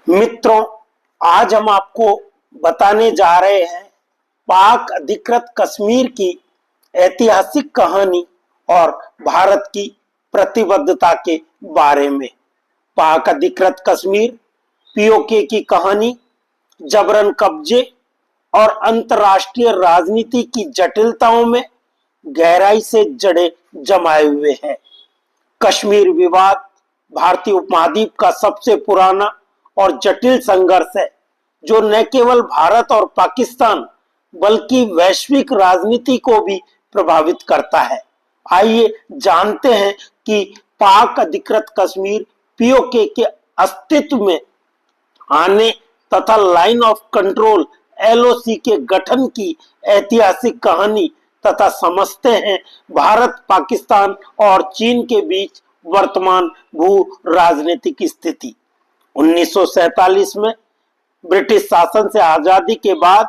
मित्रों, आज हम आपको बताने जा रहे हैं पाक अधिकृत कश्मीर की ऐतिहासिक कहानी और भारत की प्रतिबद्धता के बारे में। पाक अधिकृत कश्मीर पीओके की कहानी जबरन कब्जे और अंतर्राष्ट्रीय राजनीति की जटिलताओं में गहराई से जड़े जमाए हुए है। कश्मीर विवाद भारतीय उपमहाद्वीप का सबसे पुराना और जटिल संघर्ष है, जो न केवल भारत और पाकिस्तान बल्कि वैश्विक राजनीति को भी प्रभावित करता है। आइए जानते हैं कि पाक अधिकृत कश्मीर पीओके के अस्तित्व में आने तथा लाइन ऑफ कंट्रोल एलओसी के गठन की ऐतिहासिक कहानी तथा समझते हैं भारत, पाकिस्तान और चीन के बीच वर्तमान भू राजनीतिक स्थिति। 1947 में ब्रिटिश शासन से आजादी के बाद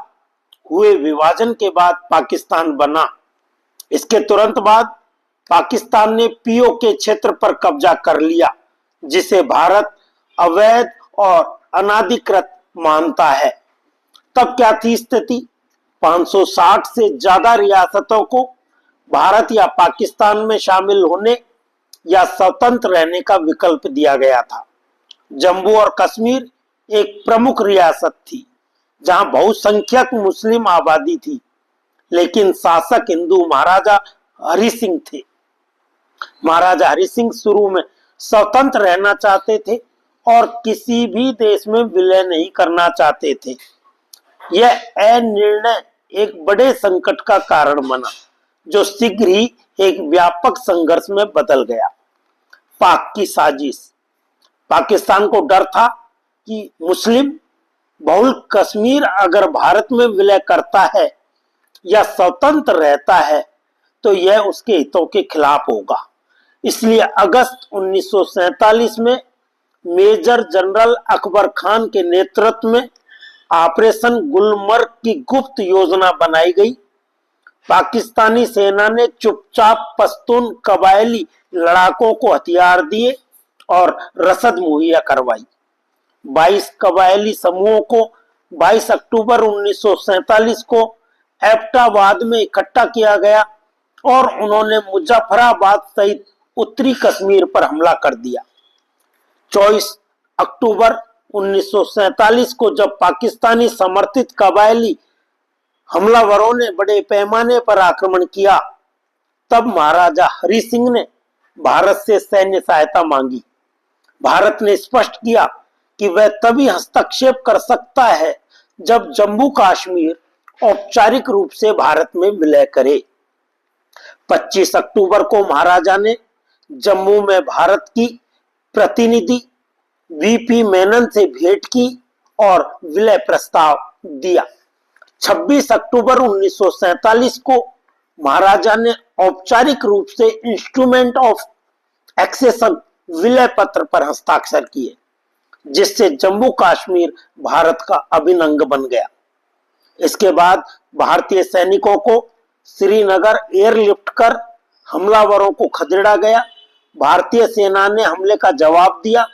हुए विभाजन के बाद पाकिस्तान बना। इसके तुरंत बाद पाकिस्तान ने पीओके क्षेत्र पर कब्जा कर लिया, जिसे भारत अवैध और अनाधिकृत मानता है। तब क्या थी स्थिति? 560 से ज्यादा रियासतों को भारत या पाकिस्तान में शामिल होने या स्वतंत्र रहने का विकल्प दिया गया था। जम्मू और कश्मीर एक प्रमुख रियासत थी, जहां बहुसंख्यक मुस्लिम आबादी थी, लेकिन शासक हिंदू महाराजा हरि सिंह थे। महाराजा हरि सिंह शुरू में स्वतंत्र रहना चाहते थे और किसी भी देश में विलय नहीं करना चाहते थे। यह अनिर्णय एक बड़े संकट का कारण बना, जो शीघ्र ही एक व्यापक संघर्ष में बदल गया। पाक की साजिश। पाकिस्तान को डर था कि मुस्लिम बहुल कश्मीर अगर भारत में विलय करता है या स्वतंत्र रहता है तो यह उसके हितों के खिलाफ होगा। इसलिए अगस्त 1947 में मेजर जनरल अकबर खान के नेतृत्व में ऑपरेशन गुलमर्ग की गुप्त योजना बनाई गई। पाकिस्तानी सेना ने चुपचाप पश्तून कबायली लड़ाकों को हथियार दिए और रसद मुहैया करवाई। 22 कबायली समूहों को 22 अक्टूबर 1947 को एबटाबाद में इकट्ठा किया गया और उन्होंने मुजफ्फराबाद सहित उत्तरी कश्मीर पर हमला कर दिया। 24 अक्टूबर 1947 को जब पाकिस्तानी समर्थित कबायली हमलावरों ने बड़े पैमाने पर आक्रमण किया, तब महाराजा हरि सिंह ने भारत से सैन्य सहायता मांगी। भारत ने स्पष्ट किया कि वह तभी हस्तक्षेप कर सकता है जब जम्मू कश्मीर औपचारिक रूप से भारत में विलय करे। 25 अक्टूबर को महाराजा ने जम्मू में भारत की प्रतिनिधि वीपी मेनन से भेंट की और विलय प्रस्ताव दिया। 26 अक्टूबर 1947 को महाराजा ने औपचारिक रूप से इंस्ट्रूमेंट ऑफ एक्सेशन विलय पत्र पर हस्ताक्षर किए, जिससे जम्मू कश्मीर भारत का अभिन्न अंग बन गया। इसके बाद भारतीय सैनिकों को श्रीनगर एयरलिफ्ट कर हमलावरों को खदेड़ा गया। भारतीय सेना ने हमले का जवाब दिया,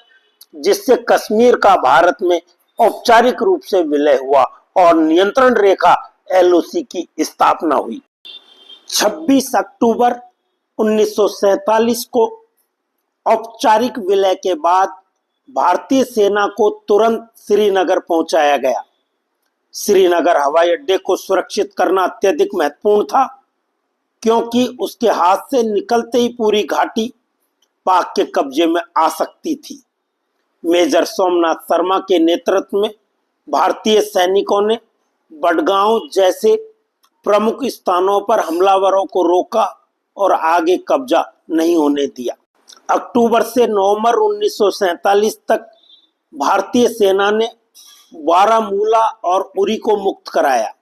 जिससे कश्मीर का भारत में औपचारिक रूप से विलय हुआ और नियंत्रण रेखा एलओसी की स्थापना हुई। 26 अक्टूबर 1947 को औपचारिक विलय के बाद भारतीय सेना को तुरंत श्रीनगर पहुंचाया गया। श्रीनगर हवाई अड्डे को सुरक्षित करना अत्यधिक महत्वपूर्ण था, क्योंकि उसके हाथ से निकलते ही पूरी घाटी पाक के कब्जे में आ सकती थी। मेजर सोमनाथ शर्मा के नेतृत्व में भारतीय सैनिकों ने बडगांव जैसे प्रमुख स्थानों पर हमलावरों को रोका और आगे कब्जा नहीं होने दिया। अक्टूबर से नवंबर 1947 तक भारतीय सेना ने बारामूला और उरी को मुक्त कराया।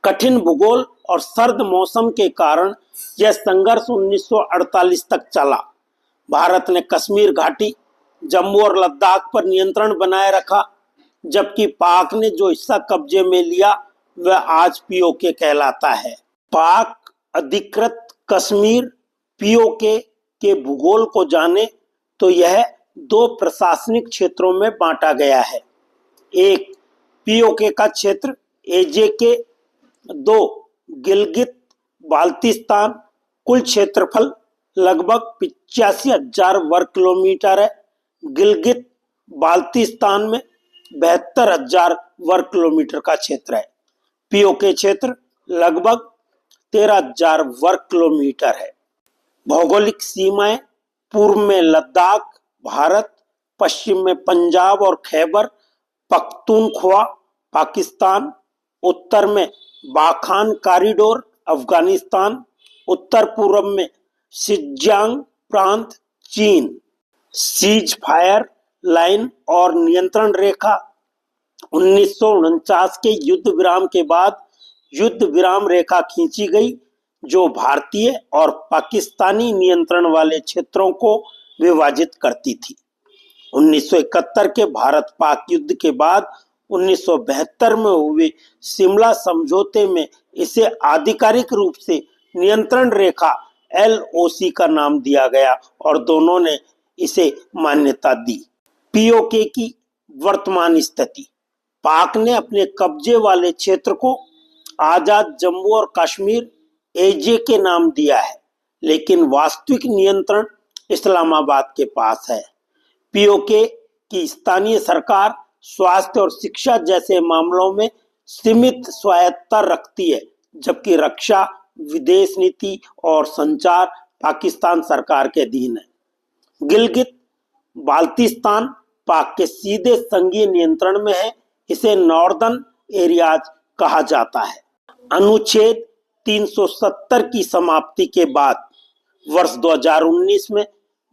कठिन भूगोल और सर्द मौसम के कारण यह संघर्ष 1948 तक चला। भारत ने कश्मीर घाटी, जम्मू और लद्दाख पर नियंत्रण बनाए रखा, जबकि पाक ने जो हिस्सा कब्जे में लिया वह आज पीओके कहलाता है। पाक अधिकृत कश्मीर पीओके के भूगोल को जाने तो यह दो प्रशासनिक क्षेत्रों में बांटा गया है। एक पीओके का क्षेत्र एजेके, दो गिलगित बाल्टिस्तान। कुल क्षेत्रफल लगभग 85,000 वर्ग किलोमीटर है। गिलगित बाल्टिस्तान में 72,000 वर्ग किलोमीटर का क्षेत्र है। पीओके क्षेत्र लगभग 13,000 वर्ग किलोमीटर है। भौगोलिक सीमाएं: पूर्व में लद्दाख भारत, पश्चिम में पंजाब और खैबर पख्तूनख्वा पाकिस्तान, उत्तर में बाखान कॉरिडोर अफगानिस्तान, उत्तर पूर्व में सिज्जियांग प्रांत चीन। सीज फायर लाइन और नियंत्रण रेखा: 1949 के युद्ध विराम के बाद युद्ध विराम रेखा खींची गई, जो भारतीय और पाकिस्तानी नियंत्रण वाले क्षेत्रों को विभाजित करती थी। 1971 के भारत पाक युद्ध के बाद 1972 में हुए शिमला समझौते में इसे आधिकारिक रूप से नियंत्रण रेखा LOC का नाम दिया गया और दोनों ने इसे मान्यता दी। पीओके की वर्तमान स्थिति: पाक ने अपने कब्जे वाले क्षेत्र को आजाद जम्मू और कश्मीर AJ के नाम दिया है, लेकिन वास्तविक नियंत्रण इस्लामाबाद के पास है। पीओके की स्थानीय सरकार स्वास्थ्य और शिक्षा जैसे मामलों में सीमित स्वायत्तता रखती है, जबकि रक्षा, विदेश नीति और संचार पाकिस्तान सरकार के अधीन है। गिलगित बाल्टिस्तान पाक के सीधे संघीय नियंत्रण में है। इसे नॉर्दर्न एरियाज कहा जाता है। अनुच्छेद 370 की समाप्ति के बाद वर्ष 2019 में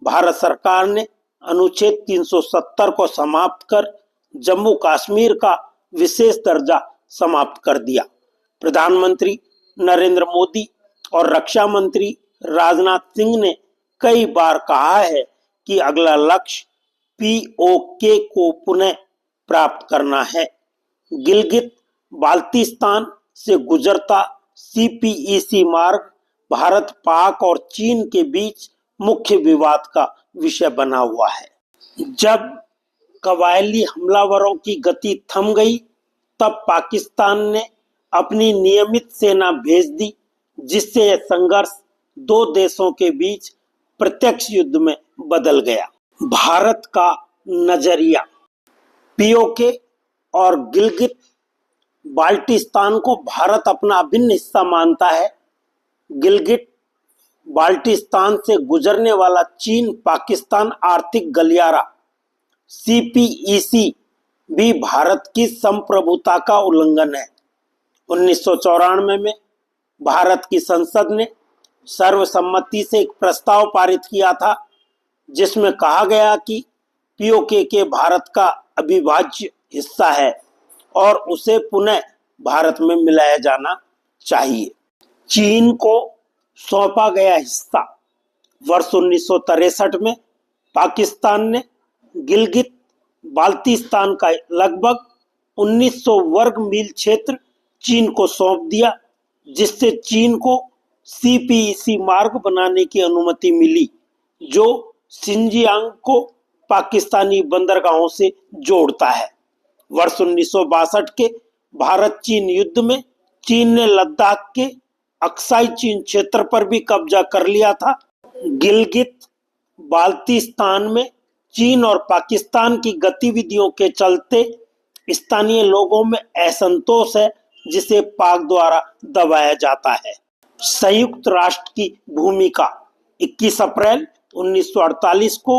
भारत सरकार ने अनुच्छेद 370 को समाप्त कर जम्मू कश्मीर का विशेष दर्जा समाप्त कर दिया। प्रधानमंत्री नरेंद्र मोदी और रक्षा मंत्री राजनाथ सिंह ने कई बार कहा है कि अगला लक्ष्य पीओके को पुनः प्राप्त करना है। गिलगित बाल्टिस्तान से गुजरता CPEC मार्ग भारत, पाक और चीन के बीच मुख्य विवाद का विषय बना हुआ है। जब कबायली हमलावरों की गति थम गई, तब पाकिस्तान ने अपनी नियमित सेना भेज दी, जिससे यह संघर्ष दो देशों के बीच प्रत्यक्ष युद्ध में बदल गया। भारत का नजरिया: पीओके और गिलगित बाल्टिस्तान को भारत अपना अभिन्न हिस्सा मानता है। गिलगिट बाल्टिस्तान से गुजरने वाला चीन पाकिस्तान आर्थिक गलियारा CPEC भी भारत की संप्रभुता का उल्लंघन है। 1994 में भारत की संसद ने सर्वसम्मति से एक प्रस्ताव पारित किया था, जिसमें कहा गया कि पीओके के भारत का अविभाज्य हिस्सा है और उसे पुनः भारत में मिलाया जाना चाहिए। चीन को सौंपा गया हिस्सा: वर्ष 1963 में पाकिस्तान ने गिलगित बाल्टिस्तान का लगभग 1900 वर्ग मील क्षेत्र चीन को सौंप दिया, जिससे चीन को CPEC मार्ग बनाने की अनुमति मिली, जो सिंजियांग को पाकिस्तानी बंदरगाहों से जोड़ता है। वर्ष 1962 के भारत चीन युद्ध में चीन ने लद्दाख के अक्साई चीन क्षेत्र पर भी कब्जा कर लिया था। गिलगित बाल्टिस्तान में चीन और पाकिस्तान की गतिविधियों के चलते स्थानीय लोगों में असंतोष है, जिसे पाक द्वारा दबाया जाता है। संयुक्त राष्ट्र की भूमिका: 21 अप्रैल 1948 को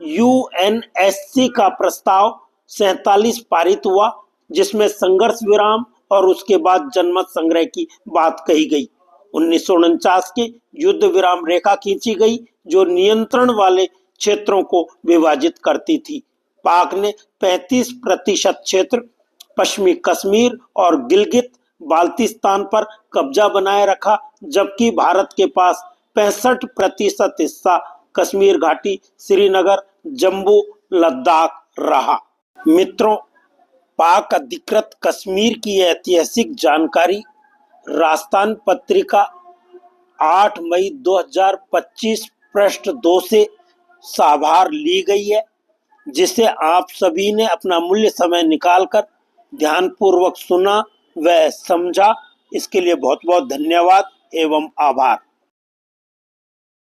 UNSC का प्रस्ताव 47 पारित हुआ, जिसमें संघर्ष विराम और उसके बाद जनमत संग्रह की बात कही गई। 1949 के युद्ध विराम रेखा खींची गई, जो नियंत्रण वाले क्षेत्रों को विभाजित करती थी। पाक ने 35% क्षेत्र पश्चिमी कश्मीर और गिलगित बाल्टिस्तान पर कब्जा बनाए रखा, जबकि भारत के पास 65% हिस्सा कश्मीर घाटी, श्रीनगर, जम्मू, लद्दाख रहा। मित्रों, पाक अधिकृत कश्मीर की ऐतिहासिक जानकारी राजस्थान पत्रिका 8 मई 2025 पृष्ठ 2 से साभार ली गई है। जिसे आप सभी ने अपना मूल्य समय निकालकर ध्यानपूर्वक सुना व समझा। इसके लिए बहुत बहुत धन्यवाद एवं आभार।